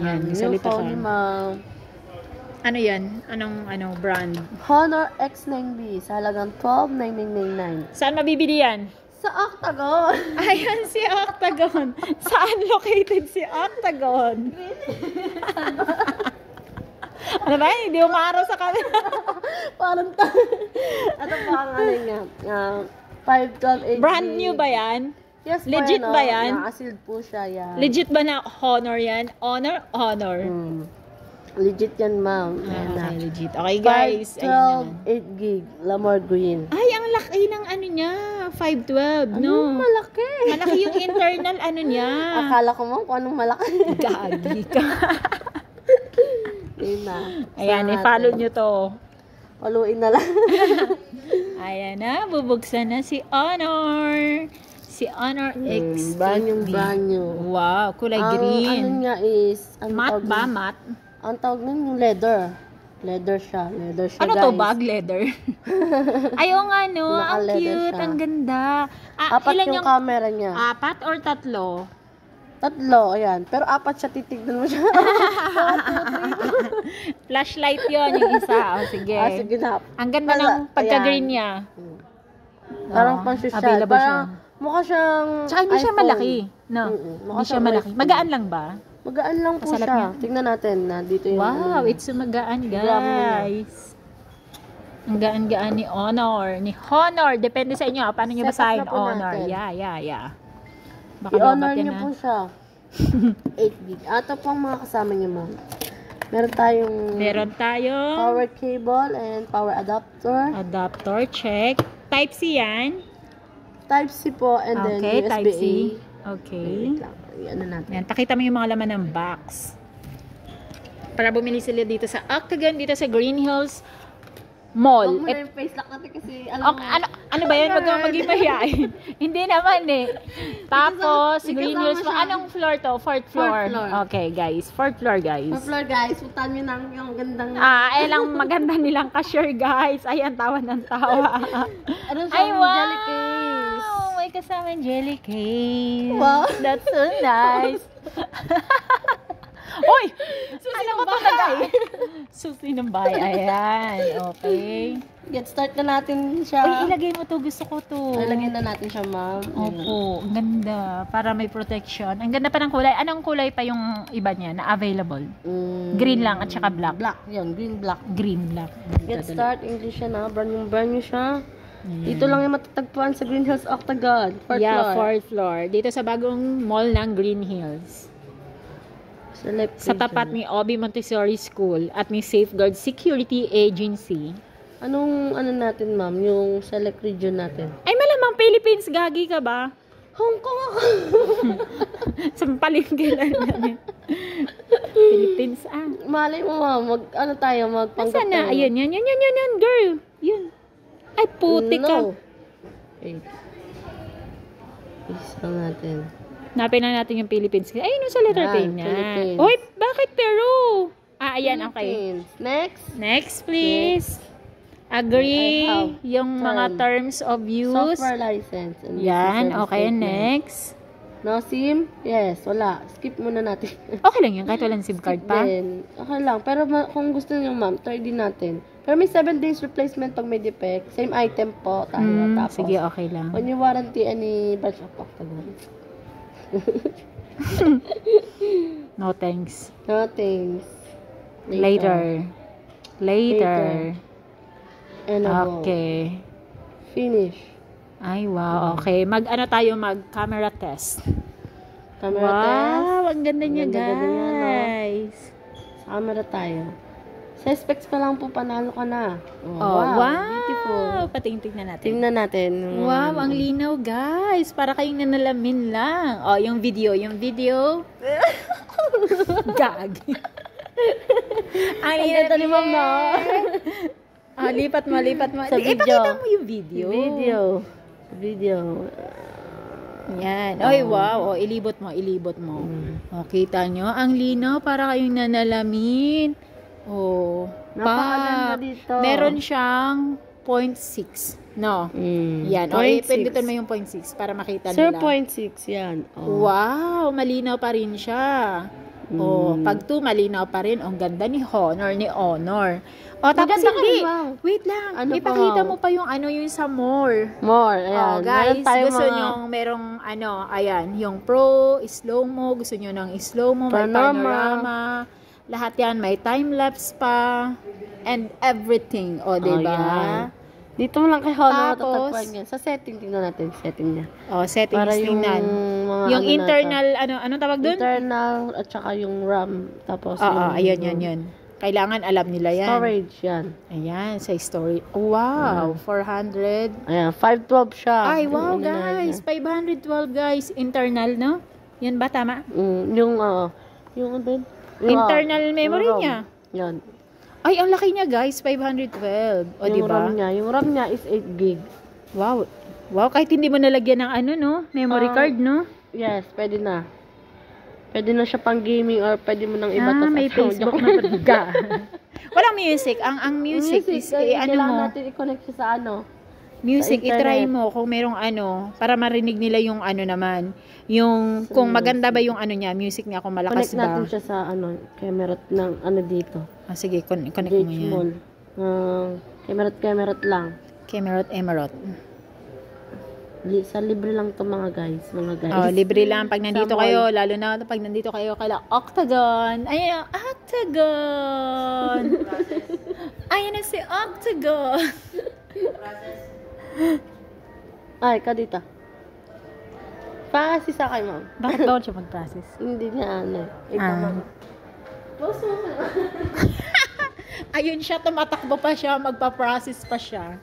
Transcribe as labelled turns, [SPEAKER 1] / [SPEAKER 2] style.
[SPEAKER 1] Yan,
[SPEAKER 2] Yung
[SPEAKER 1] salita
[SPEAKER 2] phone
[SPEAKER 1] ka.
[SPEAKER 2] ni ma'am.
[SPEAKER 1] Ano yan? Anong brand?
[SPEAKER 2] Honor X9B sa halagang 12,999.
[SPEAKER 1] Saan mabibili yan?
[SPEAKER 2] Sa Octagon.
[SPEAKER 1] Ayan si Octagon. Saan located si Octagon? Ano ba? Hindi umaraw sa kanila.
[SPEAKER 2] Parang Ano po ang ano niya? 512
[SPEAKER 1] Brand new ba yan?
[SPEAKER 2] Yes po,
[SPEAKER 1] Legit ba yan?
[SPEAKER 2] Naka-sealed po siya yan.
[SPEAKER 1] Legit ba na Honor yan? Honor?
[SPEAKER 2] Legit yan, ma'am. Ayan na.
[SPEAKER 1] Okay, legit. Okay, guys. Ayan
[SPEAKER 2] 512, 8 gig, Lamar Green.
[SPEAKER 1] Ay, ang laki ng ano niya. 512, no?
[SPEAKER 2] Malaki.
[SPEAKER 1] Malaki yung internal ano niya.
[SPEAKER 2] Akala ko, ma'am, kung anong malaki.
[SPEAKER 1] Gagi ka.
[SPEAKER 2] Ayan na.
[SPEAKER 1] Ayan, i-follow nyo to.
[SPEAKER 2] Paluin na lang.
[SPEAKER 1] Ayan na, bubuksan na si Honor. Si Honor X.
[SPEAKER 2] Banyo.
[SPEAKER 1] Wow, kulay
[SPEAKER 2] Ang
[SPEAKER 1] green.
[SPEAKER 2] ano niya is,
[SPEAKER 1] Matte ba? Matte?
[SPEAKER 2] ang tawag nun yung leather. Leather siya,
[SPEAKER 1] Ano
[SPEAKER 2] guys.
[SPEAKER 1] to, bag leather? Ayaw nga, no? Ang
[SPEAKER 2] Naka-leather
[SPEAKER 1] cute,
[SPEAKER 2] siya.
[SPEAKER 1] ang ganda.
[SPEAKER 2] Apat
[SPEAKER 1] ilan
[SPEAKER 2] yung camera niya.
[SPEAKER 1] 4 or 3?
[SPEAKER 2] 3, ayan. Pero 4 siya, titignan mo siya.
[SPEAKER 1] Flashlight yon yung isa. O, sige.
[SPEAKER 2] Sige na.
[SPEAKER 1] Ang ganda ng pagka-green niya.
[SPEAKER 2] Parang pang-social.
[SPEAKER 1] Available siya.
[SPEAKER 2] Mukha siyang
[SPEAKER 1] Tsaka hindi siya
[SPEAKER 2] iPhone.
[SPEAKER 1] malaki. No?
[SPEAKER 2] Mukha
[SPEAKER 1] Hindi siya
[SPEAKER 2] siyang
[SPEAKER 1] malaki.
[SPEAKER 2] iPhone.
[SPEAKER 1] Magaan lang ba?
[SPEAKER 2] Magaan lang po
[SPEAKER 1] Pasalap
[SPEAKER 2] siya.
[SPEAKER 1] niya.
[SPEAKER 2] Tingnan natin na dito yung
[SPEAKER 1] Wow, it's magaan, guys. Ang gaan-gaan ni Honor. Ni Honor. Depende sa inyo. Paano nyo
[SPEAKER 2] Set up
[SPEAKER 1] basahin?
[SPEAKER 2] na po
[SPEAKER 1] Honor.
[SPEAKER 2] natin.
[SPEAKER 1] Yeah. Baka
[SPEAKER 2] I-honor
[SPEAKER 1] lobat yan,
[SPEAKER 2] niyo
[SPEAKER 1] ha?
[SPEAKER 2] po siya. 8 gig. Ito po ang mga kasama niyo, ma'am. Meron tayong power cable and power adapter.
[SPEAKER 1] Adapter, check. Type-C yan.
[SPEAKER 2] Type-C po and then
[SPEAKER 1] Okay,
[SPEAKER 2] USB-A.
[SPEAKER 1] Type-C. Okay.
[SPEAKER 2] Wait lang. Ano natin.
[SPEAKER 1] Yan, pakita mo yung mga laman ng box. Para bumili sila dito sa Octagon, dito sa Green Hills Mall.
[SPEAKER 2] Huwag mo na yung face lock natin kasi alam mo.
[SPEAKER 1] Ano ba yan? Huwag kang maging mahihain. Hindi naman eh. Tapos,
[SPEAKER 2] May
[SPEAKER 1] Green
[SPEAKER 2] kasama
[SPEAKER 1] Hills,
[SPEAKER 2] siya.
[SPEAKER 1] anong floor to? Fourth floor.
[SPEAKER 2] Fourth floor.
[SPEAKER 1] Okay, guys. Fourth floor, guys.
[SPEAKER 2] Sa floor, guys. Puntahan nyo na yung gandang...
[SPEAKER 1] Lang maganda nilang cashier, guys. Ayan, tawa ng tawa.
[SPEAKER 2] Ano siya?
[SPEAKER 1] Ay, wow!
[SPEAKER 2] Jelly case.
[SPEAKER 1] May kasamang jelly case.
[SPEAKER 2] Wow.
[SPEAKER 1] That's so nice. Uy! Ano ko talaga? Susi ng bahay. Ayan. Okay.
[SPEAKER 2] Get start na natin siya.
[SPEAKER 1] Uy, ilagay mo to. Gusto ko to.
[SPEAKER 2] Ilagay na natin siya, ma'am.
[SPEAKER 1] Opo. Ang ganda. Para may protection. Ang ganda pa ng kulay. Anong kulay pa yung iba niya na available? Green lang at saka black.
[SPEAKER 2] Black. Yan, green, black.
[SPEAKER 1] Green, black.
[SPEAKER 2] Get start. English siya na. Brand new siya. Dito lang yung matatagpuan sa Green Hills Octagon. Fourth floor.
[SPEAKER 1] Fourth floor. Dito sa bagong mall ng Green Hills. Sa tapat ni Obi Montessori School at ni Safeguard Security Agency.
[SPEAKER 2] Anong ano natin, ma'am? Yung select region natin?
[SPEAKER 1] Ay, malamang Philippines. Gagi ka ba?
[SPEAKER 2] Hong Kong ako.
[SPEAKER 1] Sampalin kailan namin. Philippines,
[SPEAKER 2] Malay mo, ma'am. Ano tayo? Magpanggap
[SPEAKER 1] Nasaan na? Ayun, yan, girl. Yun. Ay, putik ka.
[SPEAKER 2] No. Wait. Isa natin.
[SPEAKER 1] Napin na natin yung Philippines. Ayun, sa letter P na.
[SPEAKER 2] Philippines.
[SPEAKER 1] Uy, bakit Peru? Ayan, okay.
[SPEAKER 2] Next.
[SPEAKER 1] Next, please. Agree yung mga terms of use.
[SPEAKER 2] Software license. And
[SPEAKER 1] Yan,
[SPEAKER 2] business
[SPEAKER 1] okay.
[SPEAKER 2] statement.
[SPEAKER 1] Next.
[SPEAKER 2] No SIM? Yes, wala. Skip muna natin.
[SPEAKER 1] Okay lang yun, kahit walang SIM card pa.
[SPEAKER 2] Then, okay lang. Pero kung gusto niyo, ma'am, try din natin. Pero may 7 days replacement pag may defect. Same item po tayo. Tapos,
[SPEAKER 1] Sige, okay lang.
[SPEAKER 2] on your warranty, any batch of Octagon.
[SPEAKER 1] No thanks.
[SPEAKER 2] No, thanks.
[SPEAKER 1] Later.
[SPEAKER 2] Enable.
[SPEAKER 1] Okay.
[SPEAKER 2] Finish.
[SPEAKER 1] Ay, wow. Okay. Mag-camera test.
[SPEAKER 2] Camera test.
[SPEAKER 1] Wow, ang ganda niya,
[SPEAKER 2] Ganda niya, no?
[SPEAKER 1] guys.
[SPEAKER 2] Sa camera tayo. Sa specs pa lang po, panalo ka na.
[SPEAKER 1] Wow.
[SPEAKER 2] Beautiful.
[SPEAKER 1] Patingin-tignan natin.
[SPEAKER 2] Tingnan natin.
[SPEAKER 1] Wow, ang linaw, guys. Para kayong nanalamin lang. Oh, yung video. Gag. Ang
[SPEAKER 2] ganda ni ma'am, no?
[SPEAKER 1] Lipat mo.
[SPEAKER 2] Sa video.
[SPEAKER 1] Ipakita mo yung video.
[SPEAKER 2] Video.
[SPEAKER 1] Yan. Oy, wow. Oh, ilibot mo. Oh, kita nyo? Ang linaw para kayong nanalamin. Oh.
[SPEAKER 2] Napakaganda dito.
[SPEAKER 1] Meron siyang 0.6. No? Yan. O, pindutin mo yung 0.6 para makita nila.
[SPEAKER 2] 0.6 yan.
[SPEAKER 1] Wow, malinaw pa rin siya. O, pag 2, malinaw pa rin. Ang ganda ni Honor, ni Honor. O, tapos
[SPEAKER 2] Maganda
[SPEAKER 1] hindi.
[SPEAKER 2] ka, ma'am.
[SPEAKER 1] Wait lang.
[SPEAKER 2] Ano pa,
[SPEAKER 1] Ipakita
[SPEAKER 2] ma'am?
[SPEAKER 1] mo pa yung yung sa more.
[SPEAKER 2] More,
[SPEAKER 1] Oh,
[SPEAKER 2] ayan.
[SPEAKER 1] guys,
[SPEAKER 2] Meron tayong
[SPEAKER 1] gusto
[SPEAKER 2] mga
[SPEAKER 1] nyo merong ayan, yung pro, slow-mo, gusto nyo ng slow-mo, may
[SPEAKER 2] Panorama.
[SPEAKER 1] panorama, lahat yan, may time-lapse pa, and everything. O, diba?
[SPEAKER 2] yan. Dito mo lang kay Honor
[SPEAKER 1] Tapos,
[SPEAKER 2] matatagpuan yan. Sa setting, tingnan natin setting niya.
[SPEAKER 1] O, settings,
[SPEAKER 2] Para yung
[SPEAKER 1] tingnan.
[SPEAKER 2] mga
[SPEAKER 1] Yung
[SPEAKER 2] ano
[SPEAKER 1] internal, anong tawag dun?
[SPEAKER 2] Internal at saka yung RAM. Tapos
[SPEAKER 1] Oo,
[SPEAKER 2] yung
[SPEAKER 1] ayun. Kailangan alam nila yan.
[SPEAKER 2] storage yan.
[SPEAKER 1] Ayan, sa story. Wow, 400.
[SPEAKER 2] Ayan, 512 siya.
[SPEAKER 1] Ay,
[SPEAKER 2] Yung
[SPEAKER 1] wow,
[SPEAKER 2] ano na
[SPEAKER 1] guys.
[SPEAKER 2] yan.
[SPEAKER 1] 512, guys. Internal, no? Yan ba, tama?
[SPEAKER 2] Yung ano ba yun? Yung,
[SPEAKER 1] Internal memory
[SPEAKER 2] yung ROM.
[SPEAKER 1] niya.
[SPEAKER 2] Yan.
[SPEAKER 1] Ay, ang laki niya, guys. 512. O,
[SPEAKER 2] Yung
[SPEAKER 1] diba?
[SPEAKER 2] RAM niya is 8 gig.
[SPEAKER 1] Wow. Wow, kahit hindi mo nalagyan ng no? Memory card, no?
[SPEAKER 2] Yes, pwede na. Pwede na siya pang gaming or pwede mo nang ibatas
[SPEAKER 1] May
[SPEAKER 2] sa
[SPEAKER 1] Facebook na pagka. Walang music. Ang music, is,
[SPEAKER 2] kailangan
[SPEAKER 1] mo,
[SPEAKER 2] natin i-connect siya sa
[SPEAKER 1] music,
[SPEAKER 2] sa internet.
[SPEAKER 1] itry mo kung merong para marinig nila yung naman. Yung, kung maganda ba yung niya, music niya, kung malakas
[SPEAKER 2] Connect
[SPEAKER 1] ba.
[SPEAKER 2] natin siya sa camera ng dito.
[SPEAKER 1] Sige, connect mo
[SPEAKER 2] Gauge
[SPEAKER 1] yan.
[SPEAKER 2] mall. Camera lang.
[SPEAKER 1] Emerald.
[SPEAKER 2] Sa libre lang to mga guys.
[SPEAKER 1] Oh, libre lang pag nandito
[SPEAKER 2] Sa
[SPEAKER 1] kayo, lalo na pag nandito kayo kaila Octagon. Ayan, Octagon. Ayan na si Octagon.
[SPEAKER 2] Ay, ka dito. Pa-assist sa kay ma'am.
[SPEAKER 1] Bakit bawal siya mag-process?
[SPEAKER 2] Hindi niya Ikaw ma'am.
[SPEAKER 1] Ayun siya, tumatakbo pa siya, magpa-process pa siya.